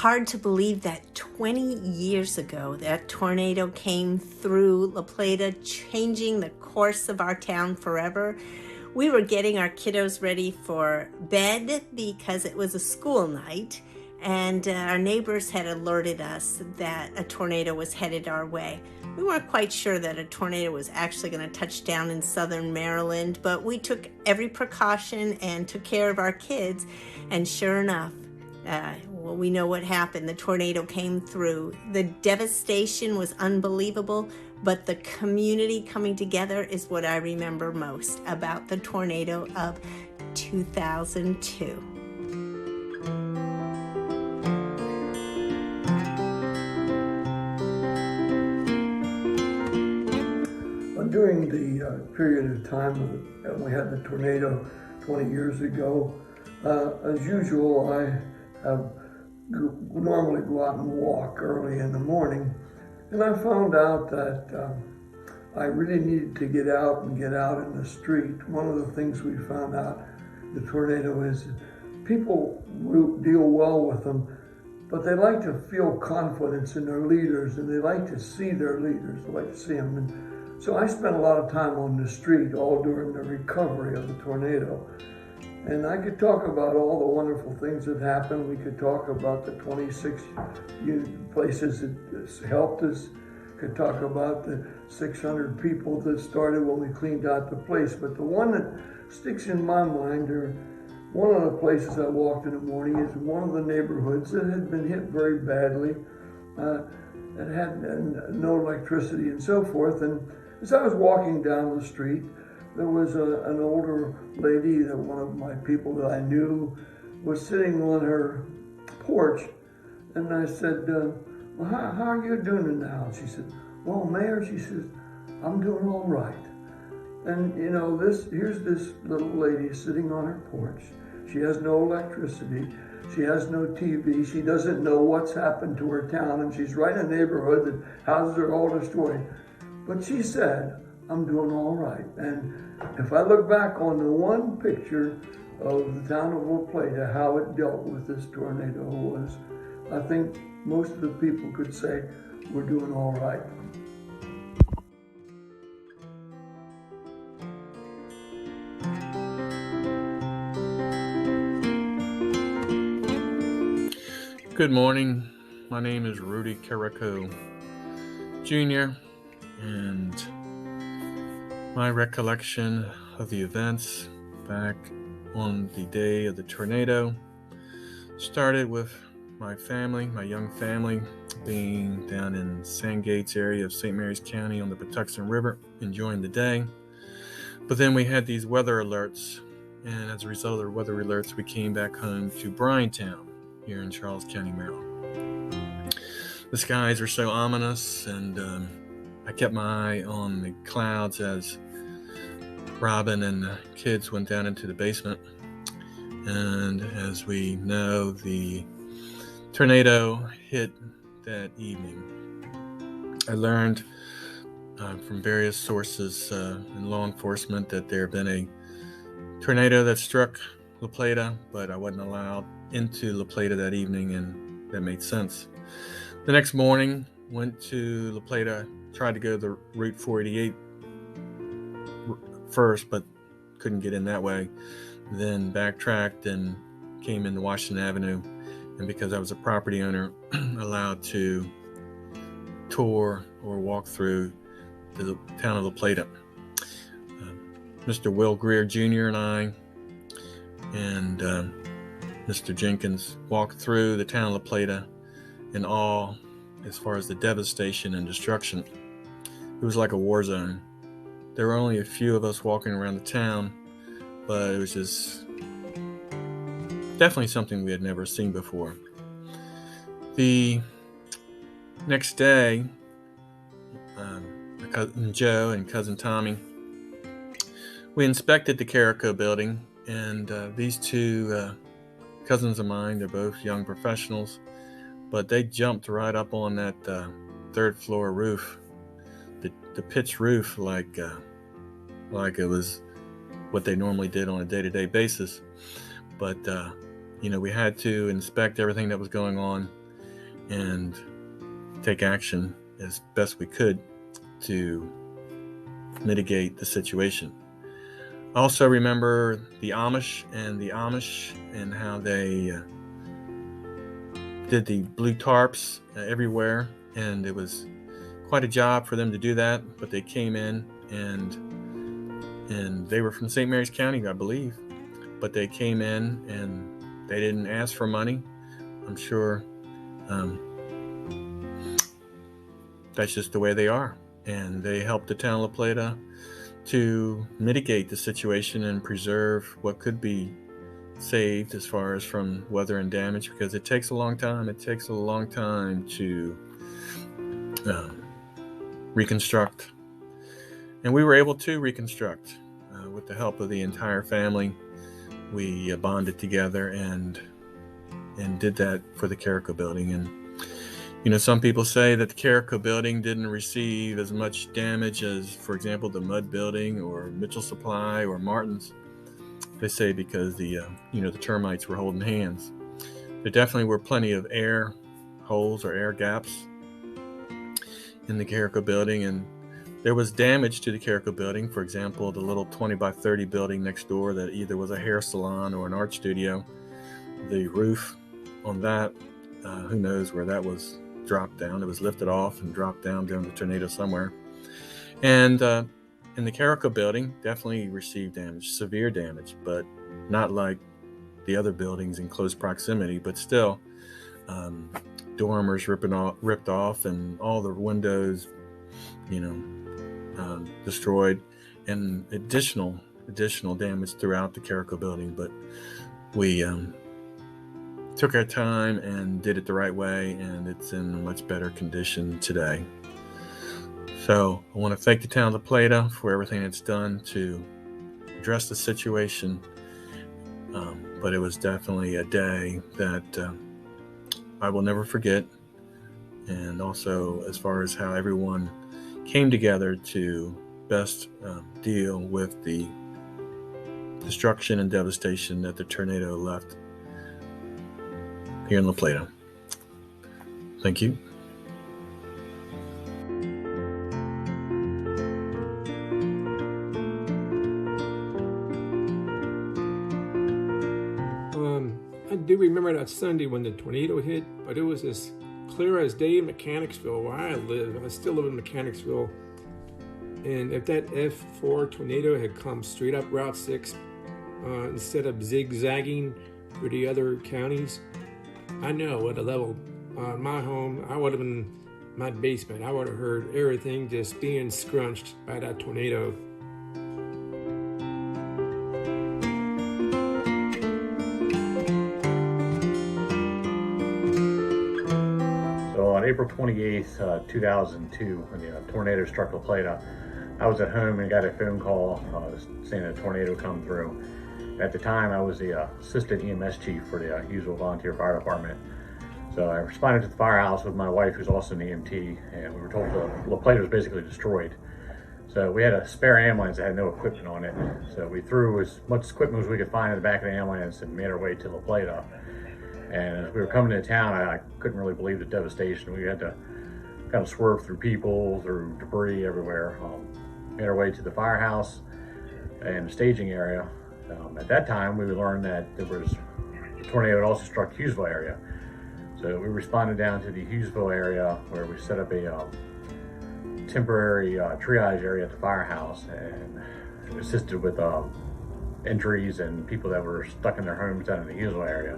hard to believe that 20 years ago that tornado came through La Plata, changing the course of our town forever. We were getting our kiddos ready for bed because it was a school night, and our neighbors had alerted us that a tornado was headed our way. We weren't quite sure that a tornado was actually going to touch down in southern Maryland, but we took every precaution and took care of our kids, and sure enough, well, we know what happened. The tornado came through. The devastation was unbelievable, but the community coming together is what I remember most about the tornado of 2002. During the period of time when we had the tornado 20 years ago, as usual, I normally go out and walk early in the morning, and I found out that I really needed to get out in the street. One of the things we found out the tornado is people deal well with them, but they like to feel confidence in their leaders, and they like to see their leaders. They like to see them. And so I spent a lot of time on the street all during the recovery of the tornado. And I could talk about all the wonderful things that happened. We could talk about the 26 places that helped us. Could talk about the 600 people that started when we cleaned out the place. But the one that sticks in my mind, or one of the places I walked in the morning, is one of the neighborhoods that had been hit very badly. It had no electricity and so forth. And as I was walking down the street, there was an older lady that one of my people that I knew was sitting on her porch. And I said, well, how are you doing now? And she said, well, Mayor, she says, I'm doing all right. And you know, here's this little lady sitting on her porch. She has no electricity. She has no TV. She doesn't know what's happened to her town. And she's right in a neighborhood that houses are all destroyed. But she said, I'm doing all right. And if I look back on the one picture of the town of La Plata, how it dealt with this tornado was, I think most of the people could say we're doing all right. Good morning. My name is Rudy Carrico Jr. and my recollection of the events back on the day of the tornado started with my family, my young family, being down in Sandgates area of St. Mary's County on the Patuxent River, enjoying the day. But then we had these weather alerts, and as a result of the weather alerts, we came back home to Bryantown here in Charles County, Maryland. The skies were so ominous, and I kept my eye on the clouds as Robin and the kids went down into the basement. And as we know, the tornado hit that evening. I learned from various sources in law enforcement that there had been a tornado that struck La Plata, but I wasn't allowed into La Plata that evening, and that made sense. The next morning, went to La Plata, tried to go the Route 488 first, but couldn't get in that way. Then backtracked and came into Washington Avenue, and because I was a property owner, allowed to tour or walk through the town of La Plata. Mr. Will Greer Jr. and I and Mr. Jenkins walked through the town of La Plata in awe as far as the devastation and destruction. It was like a war zone. There were only a few of us walking around the town, but it was just definitely something we had never seen before. The next day, my cousin Joe and cousin Tommy, we inspected the Carrico building, and these two cousins of mine, they're both young professionals, but they jumped right up on that third floor roof, the pitch roof, like it was what they normally did on a day-to-day basis. But we had to inspect everything that was going on. and take action as best we could to mitigate the situation. Also remember the Amish and how they did the blue tarps everywhere, and it was quite a job for them to do that, but they came in and they were from St. Mary's County, I believe, but they came in and they didn't ask for money. I'm sure that's just the way they are, and they helped the town of La Plata to mitigate the situation and preserve what could be saved as far as from weather and damage, because it takes a long time. It takes a long time to reconstruct. And we were able to reconstruct with the help of the entire family. We bonded together and did that for the Carrico building. And you know, some people say that the Carrico building didn't receive as much damage as, for example, the Mud building or Mitchell Supply or Martin's. They say because the termites were holding hands. There definitely were plenty of air holes or air gaps in the Carrico building, and there was damage to the Carrico building. For example, the little 20 by 30 building next door that either was a hair salon or an art studio. The roof on that, who knows where that was dropped down. It was lifted off and dropped down during the tornado somewhere. And in the Carrico building, definitely received damage, severe damage, but not like the other buildings in close proximity, but still dormers ripped off and all the windows, destroyed, and additional damage throughout the Carrico building. But we took our time and did it the right way, and it's in much better condition today. So I want to thank the town of La Plata for everything it's done to address the situation. But it was definitely a day that I will never forget. And also as far as how everyone came together to best deal with the destruction and devastation that the tornado left here in La Plata. Thank you. I do remember that Sunday when the tornado hit, but it was as clear as day in Mechanicsville, where I live. I still live in Mechanicsville. And if that F4 tornado had come straight up Route 6, instead of zigzagging through the other counties, I know at a level, my home, I would have been my basement. I would have heard everything just being scrunched by that tornado. So on April 28th, 2002, when the tornado struck La Plata, I was at home and got a phone call saying a tornado come through. At the time, I was the assistant EMS chief for the Hughesville Volunteer Fire Department. So I responded to the firehouse with my wife, who's also an EMT, and we were told the La Plata was basically destroyed. So we had a spare ambulance that had no equipment on it. So we threw as much equipment as we could find in the back of the ambulance and made our way to La Plata. And as we were coming into town, I couldn't really believe the devastation. We had to kind of swerve through people, through debris everywhere. Made our way to the firehouse and the staging area. At that time, we learned that the tornado had also struck Hughesville area. So we responded down to the Hughesville area where we set up a temporary triage area at the firehouse and assisted with entries and people that were stuck in their homes down in the Hughesville area.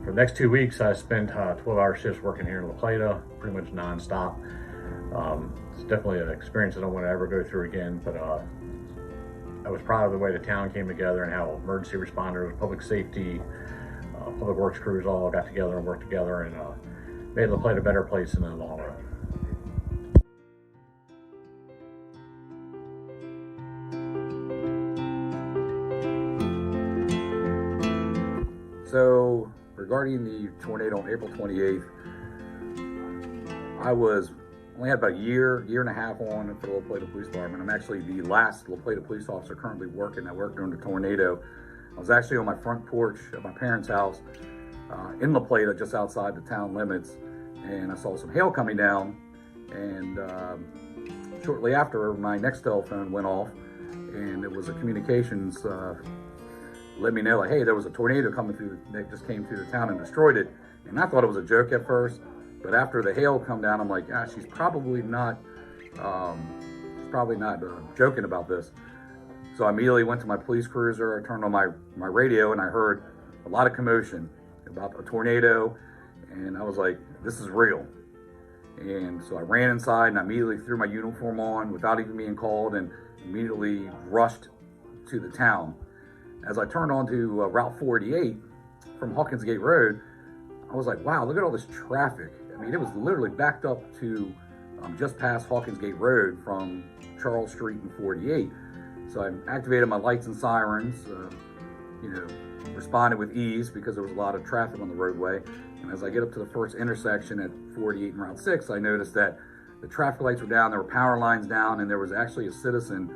For the next 2 weeks, I spent 12-hour shifts working here in La Plata, pretty much nonstop. It's definitely an experience I don't want to ever go through again, but I was proud of the way the town came together and how emergency responders, public safety, public works crews all got together and worked together and made La Plata a better place in the long run. So regarding the tornado on April 28th, I only had about a year and a half on for the La Plata Police Department. I'm actually the last La Plata police officer currently working that worked during the tornado. I was actually on my front porch at my parents' house in La Plata, just outside the town limits. and I saw some hail coming down, and shortly after, my next telephone went off, and it was a communications let me know, like, hey, there was a tornado coming through that just came through the town and destroyed it. And I thought it was a joke at first, but after the hail come down, I'm like, she's probably not joking about this. So I immediately went to my police cruiser. I turned on my radio, and I heard a lot of commotion about a tornado, and I was like, this is real. And so I ran inside, and I immediately threw my uniform on without even being called, and immediately rushed to the town. As I turned onto Route 48 from Hawkins Gate Road, I was like, wow, look at all this traffic. I mean, it was literally backed up to just past Hawkins Gate Road from Charles Street and 48. So I activated my lights and sirens, responded with ease because there was a lot of traffic on the roadway. And as I get up to the first intersection at 48 and Route 6, I noticed that the traffic lights were down, there were power lines down, and there was actually a citizen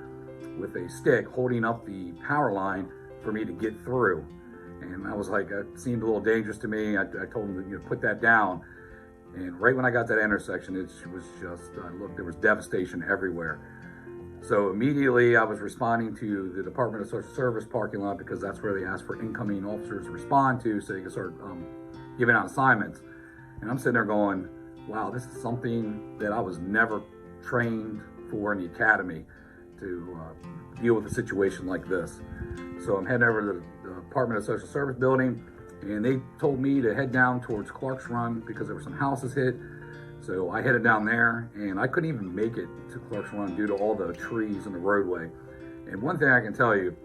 with a stick holding up the power line for me to get through. And I was like, it seemed a little dangerous to me. I told him to put that down. And right when I got to that intersection, it was just, look, there was devastation everywhere. So immediately I was responding to the Department of Social Service parking lot, because that's where they ask for incoming officers to respond to so they can start giving out assignments. And I'm sitting there going, wow, this is something that I was never trained for in the academy, to deal with a situation like this. So I'm heading over to the Department of Social Service building, and they told me to head down towards Clark's Run because there were some houses hit. So I headed down there, and I couldn't even make it to Clark's Run due to all the trees in the roadway. And one thing I can tell you,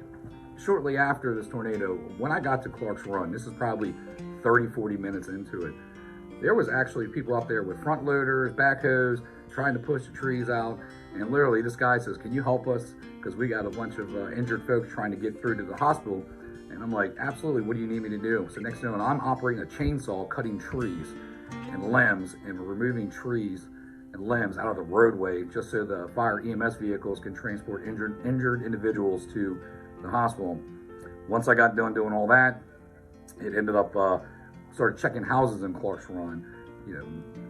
shortly after this tornado, when I got to Clark's Run, this is probably 30-40 minutes into it, there was actually people out there with front loaders, backhoes, trying to push the trees out. And literally this guy says, can you help us? Because we got a bunch of injured folks trying to get through to the hospital. And I'm like, absolutely, what do you need me to do? So next thing you know, I'm operating a chainsaw, cutting trees and limbs and removing trees and limbs out of the roadway just so the fire EMS vehicles can transport injured individuals to the hospital. Once I got done doing all that, it ended up started checking houses in Clark's Run,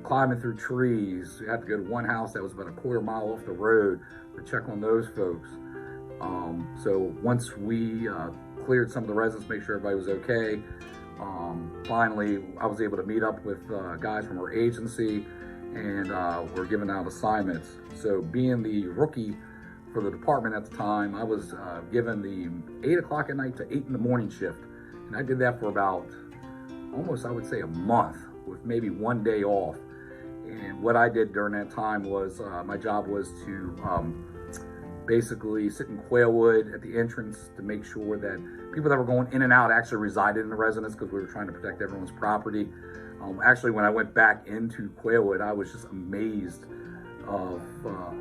climbing through trees. We had to go to one house that was about a quarter mile off the road to check on those folks. So once we cleared some of the residents, make sure everybody was okay, finally I was able to meet up with guys from our agency, and we're giving out assignments. So being the rookie for the department at the time, I was given the 8 o'clock at night to 8 in the morning shift. And I did that for about almost, I would say, a month, with maybe one day off. And what I did during that time was, my job was to basically sit in Quailwood at the entrance to make sure that people that were going in and out actually resided in the residence, because we were trying to protect everyone's property. Actually, when I went back into Quailwood, I was just amazed of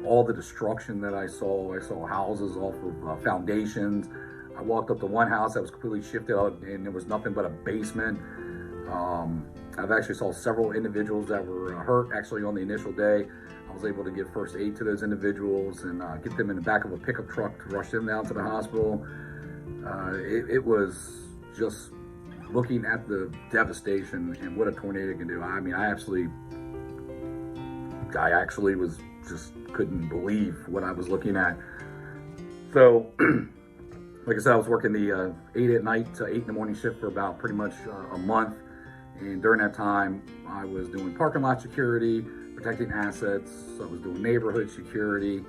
all the destruction that I saw. I saw houses off of foundations. I walked up to one house that was completely shifted out, and there was nothing but a basement. I've actually saw several individuals that were hurt actually on the initial day. I was able to give first aid to those individuals and get them in the back of a pickup truck to rush them down to the hospital. It was just looking at the devastation and what a tornado can do. I mean, I actually was just couldn't believe what I was looking at. So, like I said, I was working the 8 at night to 8 in the morning shift for about pretty much a month. And during that time, I was doing parking lot security, protecting assets. I was doing neighborhood security,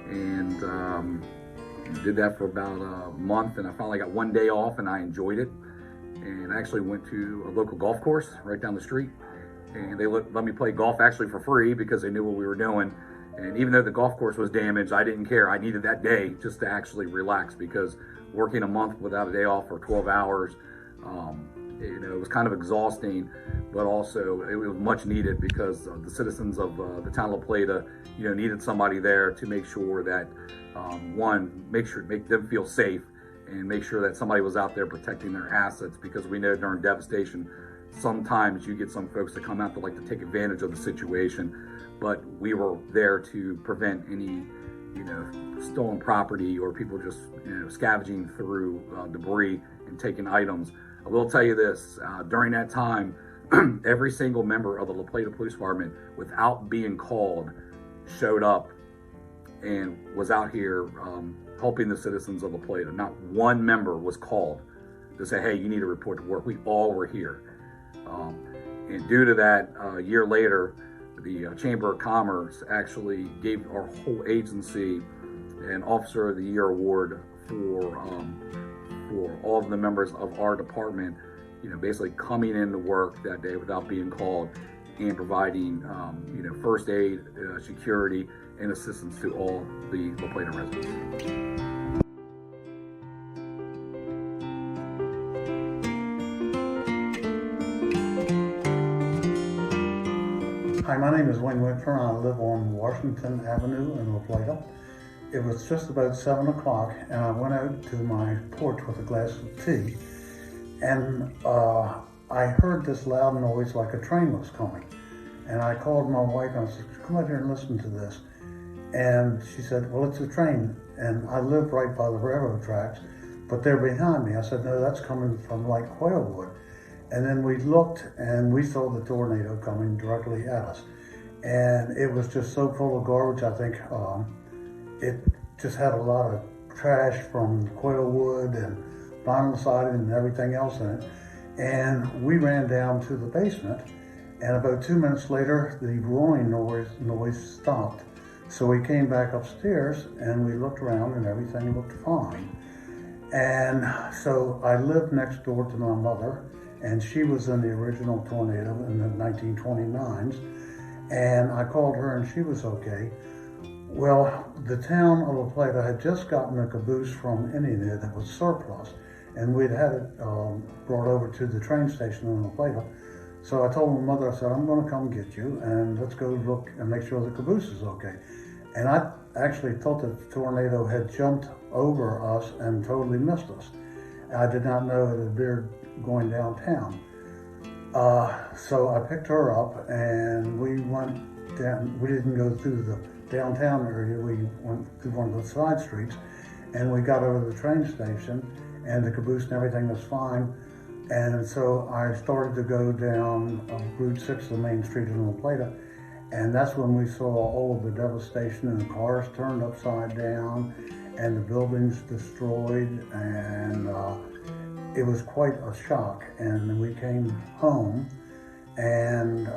and did that for about a month. And I finally got one day off, and I enjoyed it. And I actually went to a local golf course right down the street, and they let me play golf actually for free because they knew what we were doing. And even though the golf course was damaged, I didn't care. I needed that day just to actually relax, because working a month without a day off for 12 hours, it was kind of exhausting, but also it was much needed because the citizens of the town of Plata, needed somebody there to make sure that, make them feel safe, and make sure that somebody was out there protecting their assets, because we know during devastation, sometimes you get some folks that come out that like to take advantage of the situation, but we were there to prevent any, stolen property or people just, scavenging through debris and taking items. I will tell you this, during that time, every single member of the La Plata Police Department, without being called, showed up and was out here helping the citizens of La Plata. Not one member was called to say, hey, you need to report to work. We all were here. And due to that, a year later, the Chamber of Commerce actually gave our whole agency an Officer of the Year award for all of the members of our department, basically coming into work that day without being called and providing, first aid, security, and assistance to all the La Plata residents. Hi, my name is Wayne Whitfer, and I live on Washington Avenue in La Plata. It was just about 7 o'clock, and I went out to my porch with a glass of tea, and I heard this loud noise like a train was coming. And I called my wife and I said, come out here and listen to this. And she said, well, it's a train. And I live right by the railroad tracks, but they're behind me. I said, no, that's coming from like Quailwood. And then we looked and we saw the tornado coming directly at us. And it was just so full of garbage. I think it just had a lot of trash from Quailwood and vinyl siding and everything else in it. And we ran down to the basement. And about 2 minutes later, the roaring noise stopped. So we came back upstairs and we looked around and everything looked fine. And so I lived next door to my mother, and she was in the original tornado in the 1929s. And I called her and she was okay. Well, the town of La Plata had just gotten a caboose from Indiana that was surplus, and we'd had it brought over to the train station in La Plata. So I told my mother, I said, I'm going to come get you and let's go look and make sure the caboose is okay. And I actually thought that the tornado had jumped over us and totally missed us. I did not know it had been going downtown. So I picked her up and we went down. We didn't go through the downtown area. We went through one of the side streets and we got over to the train station, and the caboose and everything was fine. And so I started to go down Route 6, the main street in La Plata, and that's when we saw all of the devastation, and the cars turned upside down and the buildings destroyed, and it was quite a shock. And then we came home, and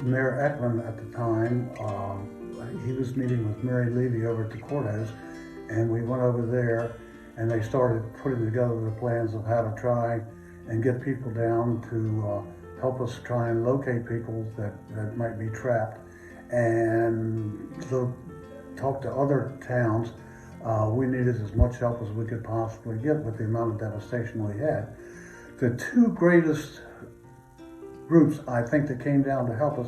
Mayor Eklund at the time, he was meeting with Mary Levy over at the courthouse, and we went over there and they started putting together the plans of how to try and get people down to help us try and locate people that might be trapped, and talk to other towns. We needed as much help as we could possibly get with the amount of devastation we had. The two greatest groups I think that came down to help us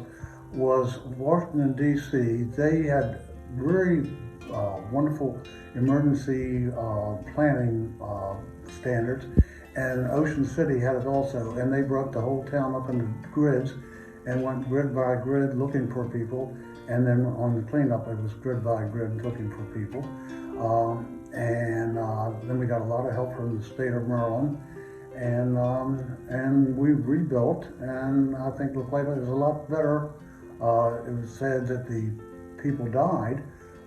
was Washington, D.C. They had very wonderful emergency planning standards, and Ocean City had it also, and they broke the whole town up into grids and went grid by grid looking for people, and then on the cleanup it was grid by grid looking for people. Then we got a lot of help from the state of Maryland, and we rebuilt, and I think La Plata is a lot better. It was said that the people died,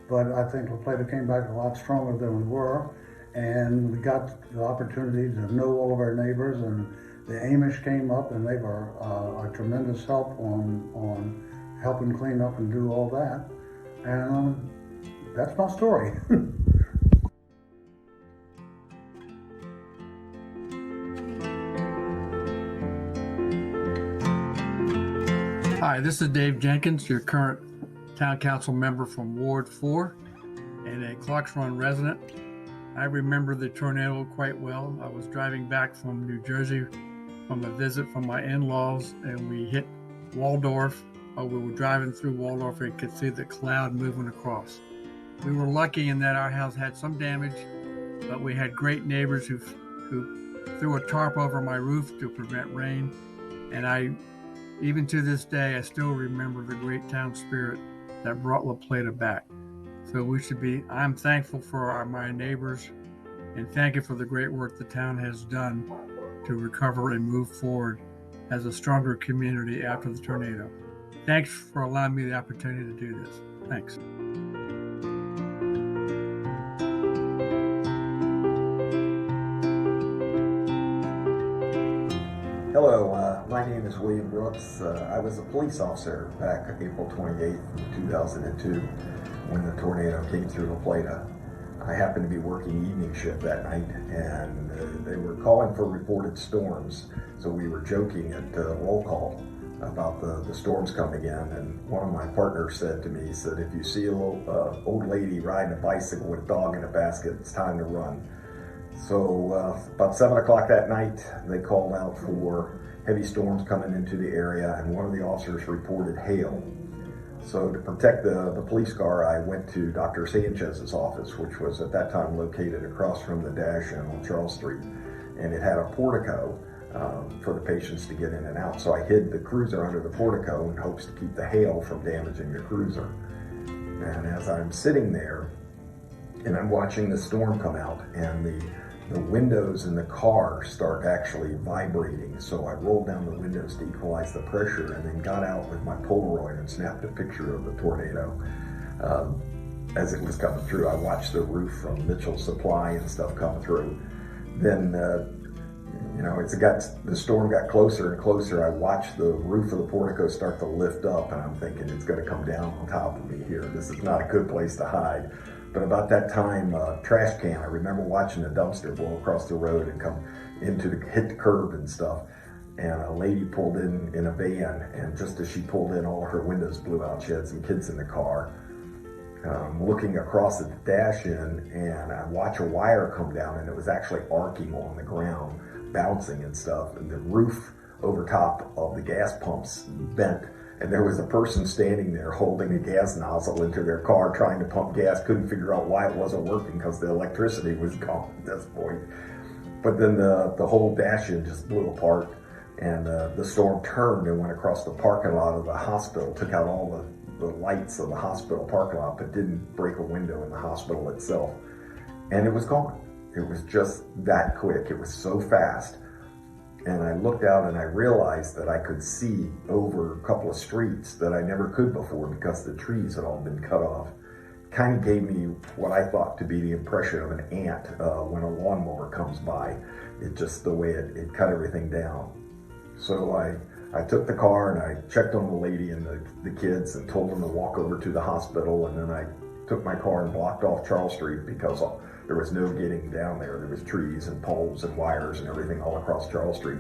but I think La Plata came back a lot stronger than we were, and we got the opportunity to know all of our neighbors, and the Amish came up and they were a tremendous help on helping clean up and do all that. And that's my story. Hi, this is Dave Jenkins, your current Town Council member from Ward 4 and a Clarks Run resident. I remember the tornado quite well. I was driving back from New Jersey from a visit from my in-laws, and we hit Waldorf. We were driving through Waldorf and could see the cloud moving across. We were lucky in that our house had some damage, but we had great neighbors who threw a tarp over my roof to prevent rain. And even to this day, I still remember the great town spirit that brought La Plata back. So I'm thankful for my neighbors, and thank you for the great work the town has done to recover and move forward as a stronger community after the tornado. Thanks for allowing me the opportunity to do this. Thanks. Hello, my name is William Brooks. I was a police officer back April 28th, 2002 when the tornado came through La Plata. I happened to be working evening shift that night, and they were calling for reported storms. So we were joking at roll call about the storms coming in, and one of my partners said to me, he said, if you see a little old lady riding a bicycle with a dog in a basket, it's time to run. So about 7 o'clock that night, they called out for heavy storms coming into the area, and one of the officers reported hail. So to protect the police car, I went to Dr. Sanchez's office, which was at that time located across from the Dash Inn on Charles Street. And it had a portico for the patients to get in and out. So I hid the cruiser under the portico in hopes to keep the hail from damaging the cruiser. And as I'm sitting there, and I'm watching the storm come out, and the windows in the car start actually vibrating. So I rolled down the windows to equalize the pressure, and then got out with my Polaroid and snapped a picture of the tornado as it was coming through. I watched the roof from Mitchell Supply and stuff come through. Then, the storm got closer and closer. I watched the roof of the portico start to lift up, and I'm thinking it's going to come down on top of me here. This is not a good place to hide. But about that time, trash can, I remember watching a dumpster blow across the road and come hit the curb and stuff. And a lady pulled in a van, and just as she pulled in, all of her windows blew out. She had some kids in the car. Looking across at the Dash Inn, and I watch a wire come down, and it was actually arcing on the ground, bouncing and stuff. And the roof over top of the gas pumps bent. And there was a person standing there holding a gas nozzle into their car trying to pump gas, couldn't figure out why it wasn't working because the electricity was gone at this point. But then the whole Dash Inn just blew apart, and the storm turned and went across the parking lot of the hospital, took out all the lights of the hospital parking lot, but didn't break a window in the hospital itself. And it was gone. It was just that quick. It was so fast. And I looked out and I realized that I could see over a couple of streets that I never could before because the trees had all been cut off. Kind of gave me what I thought to be the impression of an ant when a lawnmower comes by. It just, the way it cut everything down. So I took the car and I checked on the lady and the kids and told them to walk over to the hospital, and then I took my car and blocked off Charles Street because there was no getting down there. There was trees and poles and wires and everything all across Charles Street.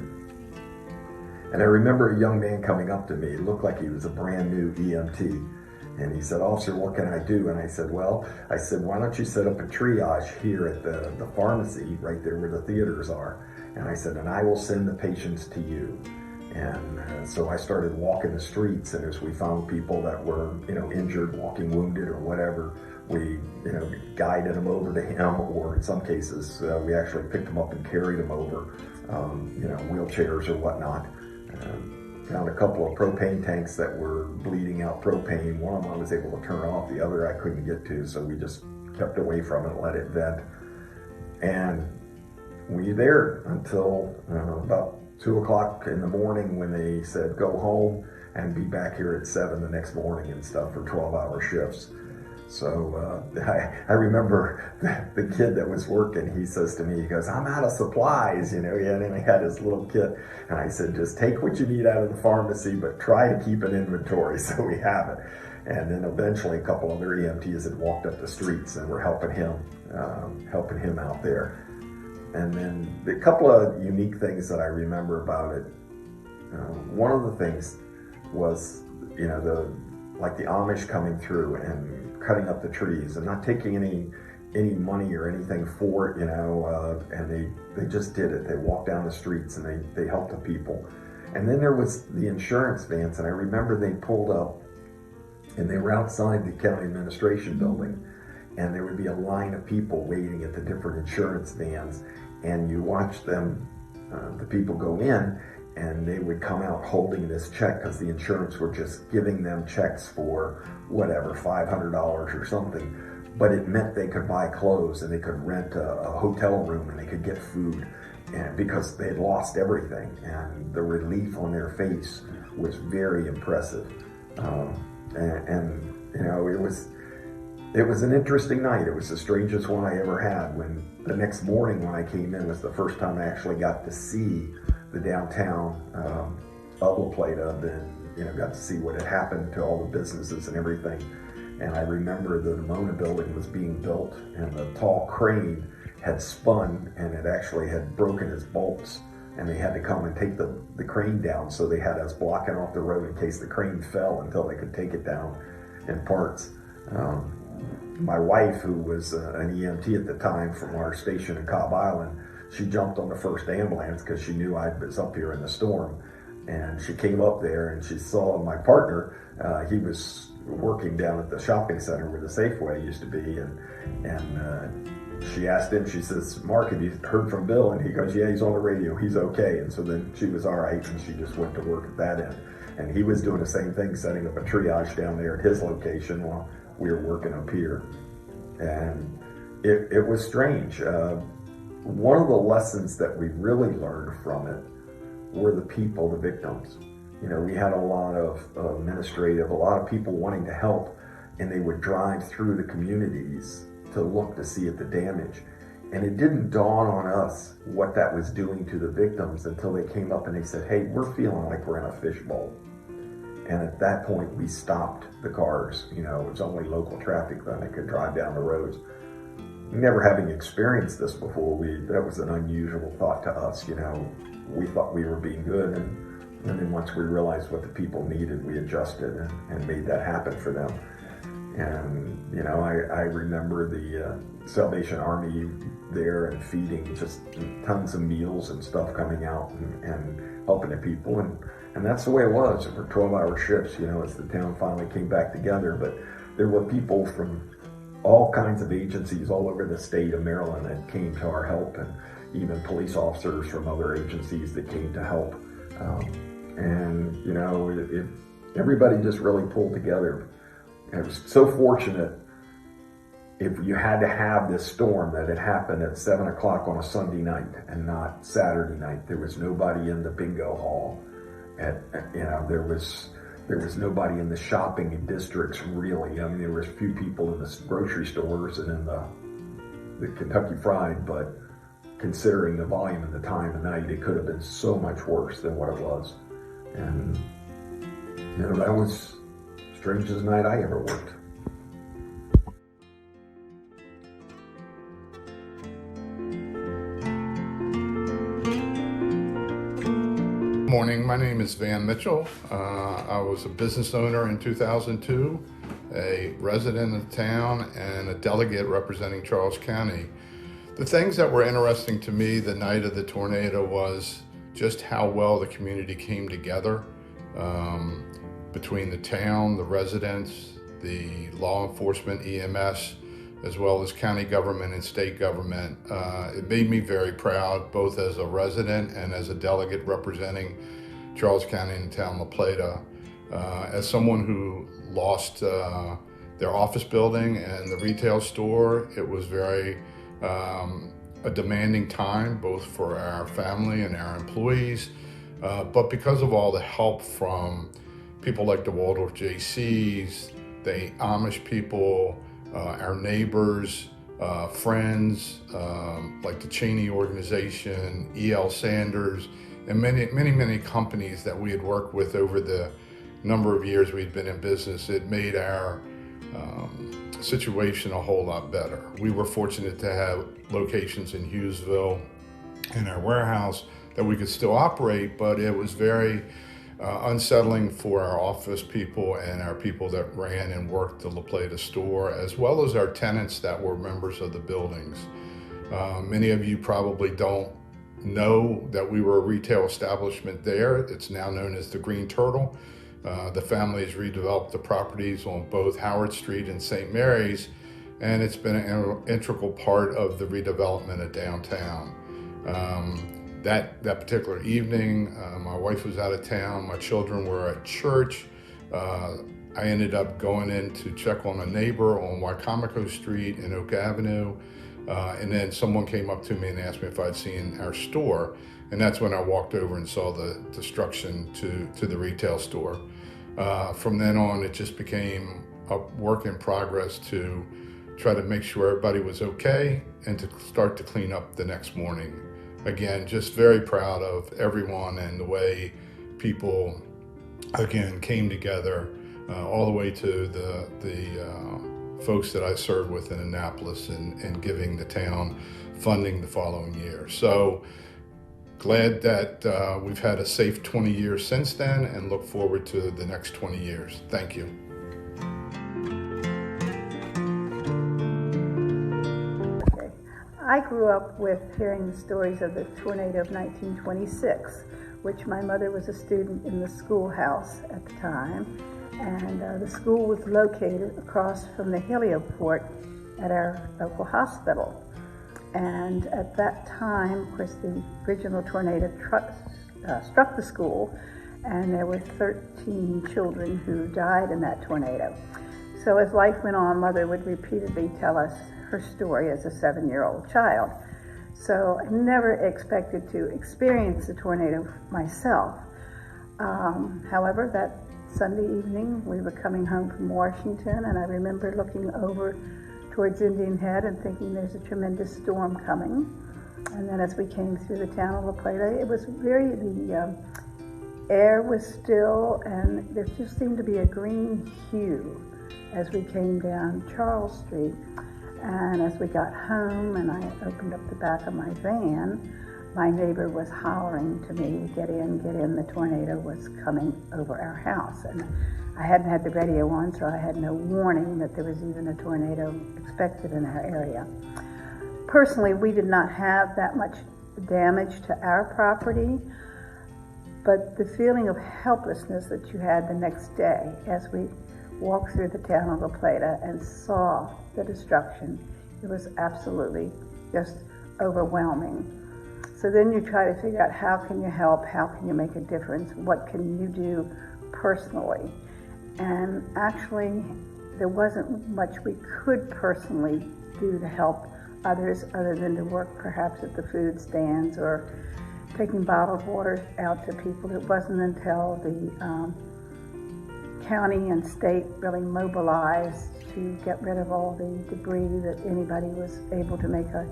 And I remember a young man coming up to me. It looked like he was a brand new EMT. And he said, "Officer, what can I do?" And I said, why don't you set up a triage here at the pharmacy right there where the theaters are? And I said, and I will send the patients to you. And so I started walking the streets, and as we found people that were, injured, walking wounded or whatever, we, guided them over to him, or in some cases, we actually picked them up and carried them over, wheelchairs or whatnot. Found a couple of propane tanks that were bleeding out propane. One of them I was able to turn off, the other I couldn't get to, so we just kept away from it, let it vent. And we were there until about 2 o'clock in the morning when they said go home and be back here at 7 the next morning and stuff for 12-hour shifts. So I remember the kid that was working, he says to me, he goes, "I'm out of supplies," he had his little kit. And I said, "Just take what you need out of the pharmacy, but try to keep an inventory so we have it." And then eventually a couple of other EMTs had walked up the streets and were helping him out there. And then a couple of unique things that I remember about it. One of the things was, like the Amish coming through and cutting up the trees and not taking any money or anything for it, and they just did it. They walked down the streets and they helped the people. And then there was the insurance vans, and I remember they pulled up and they were outside the county administration building, and there would be a line of people waiting at the different insurance vans, and you watch them, the people go in, and they would come out holding this check because the insurance were just giving them checks for whatever, $500 or something. But it meant they could buy clothes and they could rent a hotel room and they could get food. and because they had lost everything, and the relief on their face was very impressive. And you know, it was an interesting night. It was the strangest one I ever had. When the next morning when I came in was the first time I actually got to see the downtown of La Plata, and got to see what had happened to all the businesses and everything. And I remember the Mona building was being built, and the tall crane had spun, and it actually had broken its bolts, and they had to come and take the crane down, so they had us blocking off the road in case the crane fell until they could take it down in parts. My wife, who was an EMT at the time from our station in Cobb Island, she jumped on the first ambulance because she knew I was up here in the storm. And she came up there and she saw my partner. He was working down at the shopping center where the Safeway used to be. And she asked him, she says, "Mark, have you heard from Bill?" And he goes, "Yeah, he's on the radio. He's okay." And so then she was all right, and she just went to work at that end. And he was doing the same thing, setting up a triage down there at his location while we were working up here. And it was strange. One of the lessons that we really learned from it were the people, the victims. We had a lot of administrative, a lot of people wanting to help, and they would drive through the communities to look to see at the damage. And it didn't dawn on us what that was doing to the victims until they came up and they said, "Hey, we're feeling like we're in a fishbowl." And at that point, we stopped the cars. It was only local traffic then that could drive down the roads. Never having experienced this before, that was an unusual thought to us. We thought we were being good, and then once we realized what the people needed, we adjusted and made that happen for them. And I remember the Salvation Army there and feeding just tons of meals and stuff coming out and helping the people, and that's the way it was for 12-hour shifts, as the town finally came back together. But there were people from all kinds of agencies all over the state of Maryland that came to our help, and even police officers from other agencies that came to help. Everybody just really pulled together. I was so fortunate. If you had to have this storm that had happened at 7 o'clock on a Sunday night and not Saturday night, there was nobody in the bingo hall. There was nobody in the shopping districts, really. I mean, there was a few people in the grocery stores and in the Kentucky Fried, but considering the volume and the time of night, it could have been so much worse than what it was. And that was the strangest night I ever worked. Morning, my name is Van Mitchell. I was a business owner in 2002, a resident of the town, and a delegate representing Charles County. The things that were interesting to me the night of the tornado was just how well the community came together, between the town, the residents, the law enforcement, EMS, as well as county government and state government. It made me very proud, both as a resident and as a delegate representing Charles County and the town of La Plata. As someone who lost their office building and the retail store, it was very a demanding time, both for our family and our employees. But because of all the help from people like the Waldorf JCs, the Amish people, our neighbors, friends, like the Cheney organization, E.L. Sanders, and many companies that we had worked with over the number of years we'd been in business, it made our situation a whole lot better. We were fortunate to have locations in Hughesville and our warehouse that we could still operate, but it was very unsettling for our office people and our people that ran and worked the La Plata store, as well as our tenants that were members of the buildings. Many of you probably don't know that we were a retail establishment there. It's now known as the Green Turtle. The family has redeveloped the properties on both Howard Street and St. Mary's, and it's been an integral part of the redevelopment of downtown. That particular evening, my wife was out of town, my children were at church. I ended up going in to check on a neighbor on Wycomico Street and Oak Avenue. And then someone came up to me and asked me if I'd seen our store. And that's when I walked over and saw the destruction to the retail store. From then on, it just became a work in progress to try to make sure everybody was okay and to start to clean up the next morning. Again, just very proud of everyone and the way people, again, came together, all the way to the folks that I served with in Annapolis and giving the town funding the following year. So glad that we've had a safe 20 years since then and look forward to the next 20 years. Thank you. I grew up with hearing the stories of the tornado of 1926, which my mother was a student in the schoolhouse at the time, and the school was located across from the helioport at our local hospital. And at that time, of course, the original tornado struck the school, and there were 13 children who died in that tornado. So as life went on, Mother would repeatedly tell us her story as a 7-year-old child. So I never expected to experience a tornado myself. However, that Sunday evening, we were coming home from Washington, and I remember looking over towards Indian Head and thinking there's a tremendous storm coming. And then as we came through the town of La Plata, it was the air was still, and there just seemed to be a green hue as we came down Charles Street. And as we got home and I opened up the back of my van, my neighbor was hollering to me to get in, the tornado was coming over our house. And I hadn't had the radio on, so I had no warning that there was even a tornado expected in our area. Personally, we did not have that much damage to our property, but the feeling of helplessness that you had the next day as we walked through the town of La Plata and saw the destruction, it was absolutely just overwhelming. So then you try to figure out how can you help, how can you make a difference, what can you do personally. And actually, there wasn't much we could personally do to help others other than to work perhaps at the food stands or taking bottled water out to people. It wasn't until the county and state really mobilized to get rid of all the debris that anybody was able to make a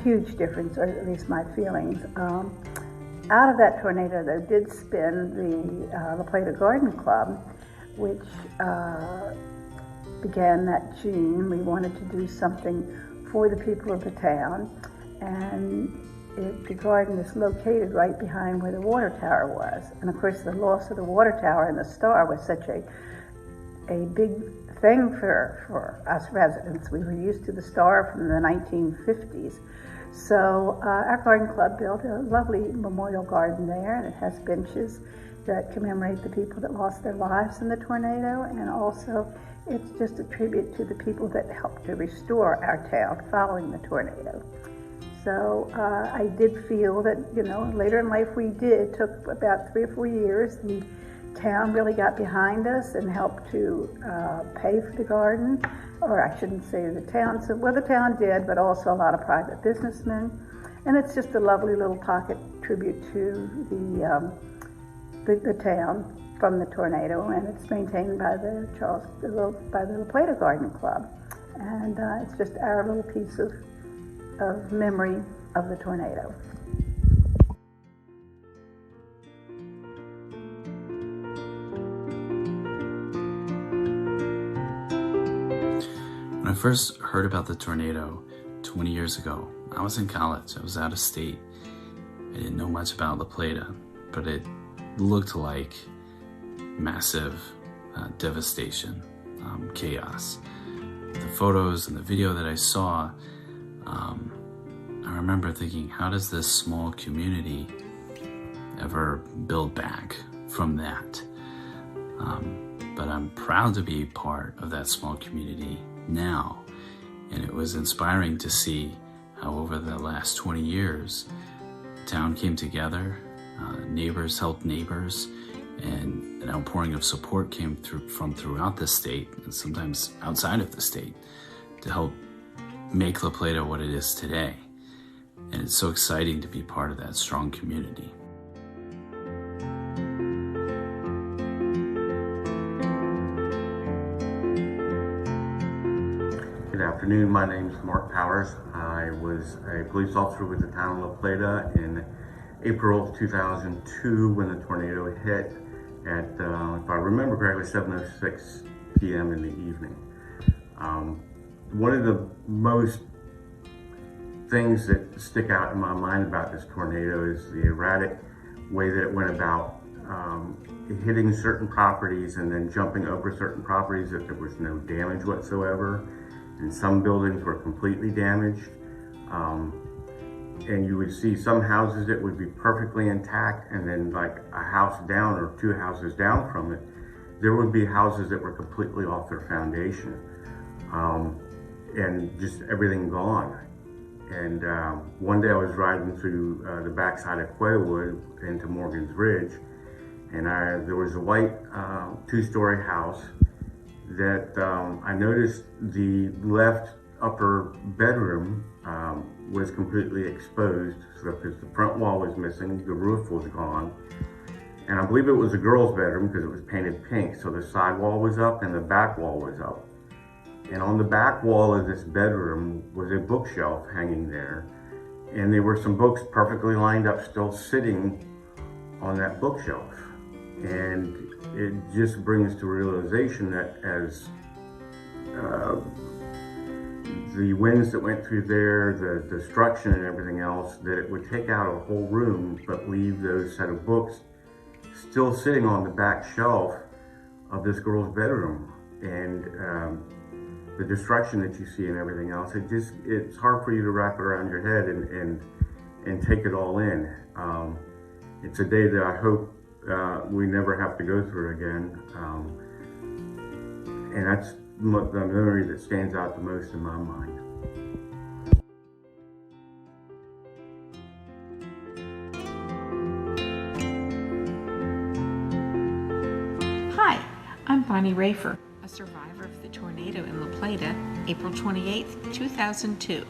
huge difference, or at least my feelings. Out of that tornado, though, did spin the La Plata Garden Club, which began that June. We wanted to do something for the people of the town, and the garden is located right behind where the water tower was. And of course, the loss of the water tower and the star was such a big thing for us residents. We were used to the star from the 1950s. So our garden club built a lovely memorial garden there, and it has benches that commemorate the people that lost their lives in the tornado, and also it's just a tribute to the people that helped to restore our town following the tornado. So I did feel that, later in life it took about 3 or 4 years. The town really got behind us and helped to pay for the garden, or I shouldn't say the town. So, well, the town did, but also a lot of private businessmen. And it's just a lovely little pocket tribute to the town from the tornado, and it's maintained by the La Plata Garden Club. And it's just our little piece of memory of the tornado. When I first heard about the tornado 20 years ago, I was in college. I was out of state. I didn't know much about La Plata, but it looked like massive devastation, chaos. The photos and the video that I saw, I remember thinking, how does this small community ever build back from that? But I'm proud to be part of that small community now. And it was inspiring to see how over the last 20 years, the town came together, neighbors helped neighbors, and an outpouring of support came through from throughout the state, and sometimes outside of the state, to help make La Plata what it is today. And it's so exciting to be part of that strong community. Good afternoon, my name is Mark Powers. I was a police officer with the town of La Plata in April of 2002 when the tornado hit at, if I remember correctly, 7:06 p.m. in the evening. One of the most things that stick out in my mind about this tornado is the erratic way that it went about hitting certain properties and then jumping over certain properties that there was no damage whatsoever. And some buildings were completely damaged. And you would see some houses that would be perfectly intact, and then like a house down or two houses down from it, there would be houses that were completely off their foundation. And just everything gone. And one day I was riding through the backside of Quaywood into Morgan's Ridge, and there was a white two-story house that I noticed the left upper bedroom was completely exposed, so because the front wall was missing, the roof was gone, and I believe it was a girl's bedroom because it was painted pink, so the side wall was up and the back wall was up. And on the back wall of this bedroom was a bookshelf hanging there, and there were some books perfectly lined up still sitting on that bookshelf. And it just brings to realization that as the winds that went through there, the destruction and everything else, that it would take out a whole room but leave those set of books still sitting on the back shelf of this girl's bedroom. And the destruction that you see and everything else, it's hard for you to wrap it around your head and take it all in. It's a day that I hope we never have to go through again. And that's the memory that stands out the most in my mind. Hi, I'm Bonnie Rafer, a survivor of the tornado in La Plata, April 28th, 2002.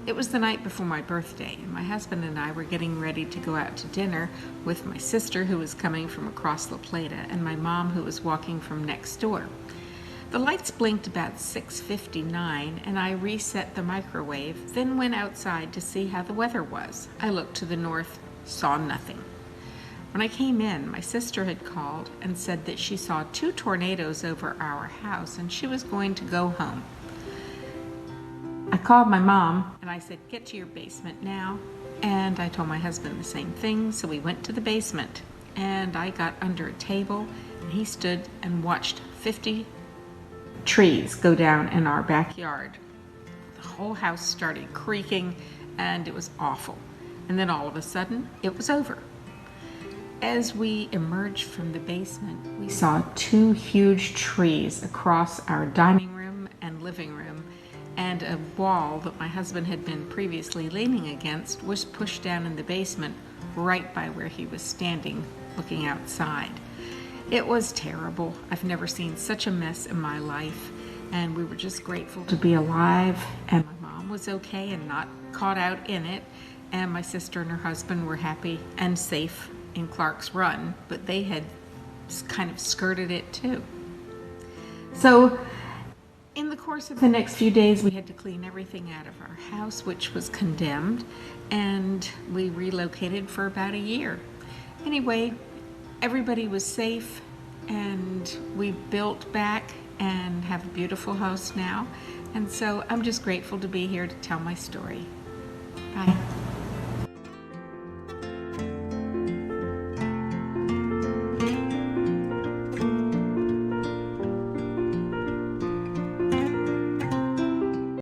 It was the night before my birthday, and my husband and I were getting ready to go out to dinner with my sister, who was coming from across La Plata, and my mom, who was walking from next door. The lights blinked about 6:59, and I reset the microwave, then went outside to see how the weather was. I looked to the north, saw nothing. When I came in, my sister had called and said that she saw 2 tornadoes over our house, and she was going to go home. I called my mom and I said, "Get to your basement now." And I told my husband the same thing, so we went to the basement, and I got under a table, and he stood and watched 50 trees go down in our backyard. The whole house started creaking, and it was awful. And then all of a sudden, it was over. As we emerged from the basement, we saw 2 huge trees across our dining room and living room, and a wall that my husband had been previously leaning against was pushed down in the basement right by where he was standing looking outside. It was terrible. I've never seen such a mess in my life, and we were just grateful to be alive, and my mom was okay and not caught out in it, and my sister and her husband were happy and safe in Clark's Run, but they had kind of skirted it too. So in the course of the next few days, we had to clean everything out of our house, which was condemned, and we relocated for about a year. Anyway, everybody was safe, and we built back and have a beautiful house now. And so I'm just grateful to be here to tell my story. Bye.